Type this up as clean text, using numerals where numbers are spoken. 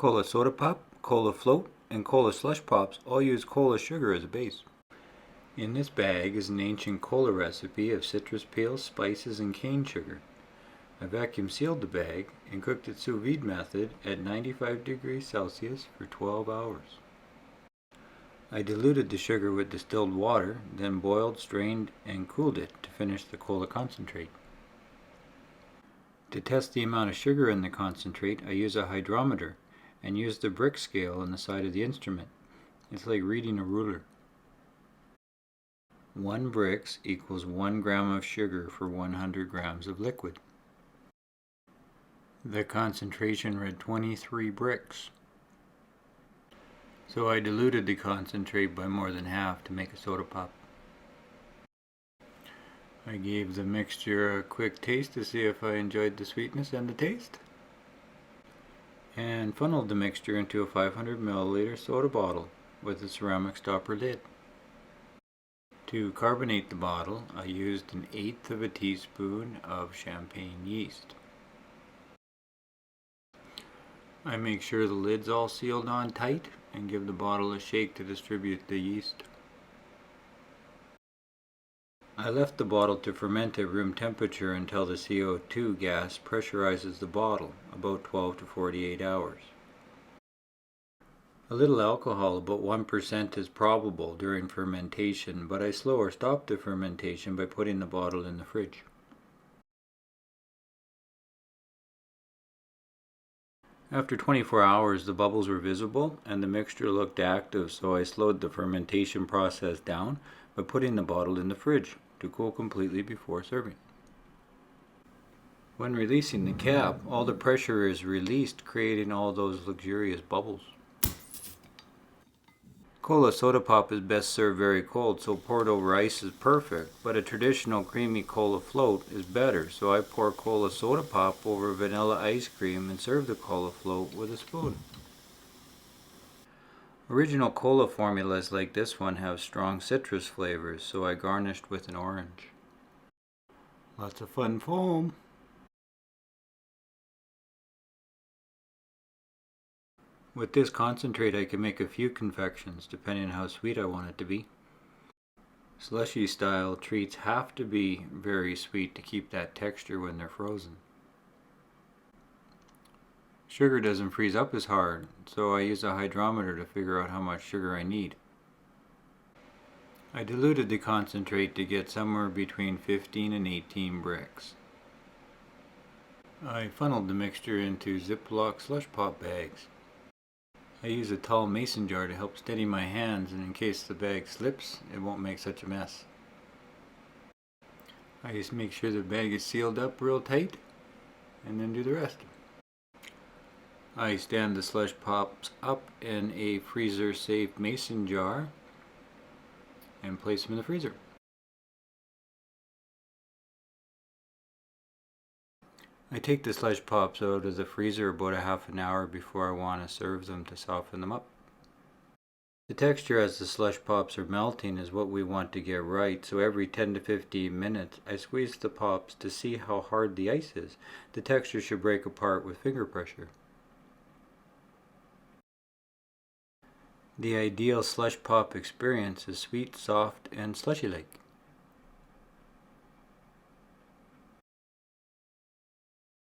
Cola Soda Pop, Cola Float, and Cola Slush Pops all use cola sugar as a base. In this bag is an ancient cola recipe of citrus peels, spices, and cane sugar. I vacuum sealed the bag and cooked it sous vide method at 95 degrees Celsius for 12 hours. I diluted the sugar with distilled water, then boiled, strained, and cooled it to finish the cola concentrate. To test the amount of sugar in the concentrate, I use a hydrometer and use the brick scale on the side of the instrument. It's like reading a ruler. 1 bricks equals 1 gram of sugar for 100 grams of liquid. The concentration read 23 bricks. So I diluted the concentrate by more than half to make a soda pop. I gave the mixture a quick taste to see if I enjoyed the sweetness and the taste, and funneled the mixture into a 500 milliliter soda bottle with a ceramic stopper lid. To carbonate the bottle, I used 1/8 of a teaspoon of champagne yeast. I make sure the lid's all sealed on tight and give the bottle a shake to distribute the yeast. I left the bottle to ferment at room temperature until the CO2 gas pressurizes the bottle, about 12 to 48 hours. A little alcohol, about 1%, is probable during fermentation, but I slow or stop the fermentation by putting the bottle in the fridge. After 24 hours, the bubbles were visible and the mixture looked active, so I slowed the fermentation process down by putting the bottle in the fridge to cool completely before serving. When releasing the cap, all the pressure is released, creating all those luxurious bubbles. Cola Soda Pop is best served very cold, so poured over ice is perfect, but a traditional creamy cola float is better, so I pour Cola Soda Pop over vanilla ice cream and serve the cola float with a spoon. Original cola formulas like this one have strong citrus flavors, so I garnished with an orange. Lots of fun foam! With this concentrate I can make a few confections depending on how sweet I want it to be. Slushy style treats have to be very sweet to keep that texture when they're frozen. Sugar doesn't freeze up as hard, so I use a hydrometer to figure out how much sugar I need. I diluted the concentrate to get somewhere between 15 and 18 bricks. I funneled the mixture into Ziploc slush pop bags. I use a tall mason jar to help steady my hands, and in case the bag slips, it won't make such a mess. I just make sure the bag is sealed up real tight, and then do the rest. I stand the slush pops up in a freezer-safe mason jar and place them in the freezer. I take the slush pops out of the freezer about a half an hour before I want to serve them to soften them up. The texture as the slush pops are melting is what we want to get right, so every 10 to 15 minutes I squeeze the pops to see how hard the ice is. The texture should break apart with finger pressure. The ideal slush pop experience is sweet, soft, and slushy-like.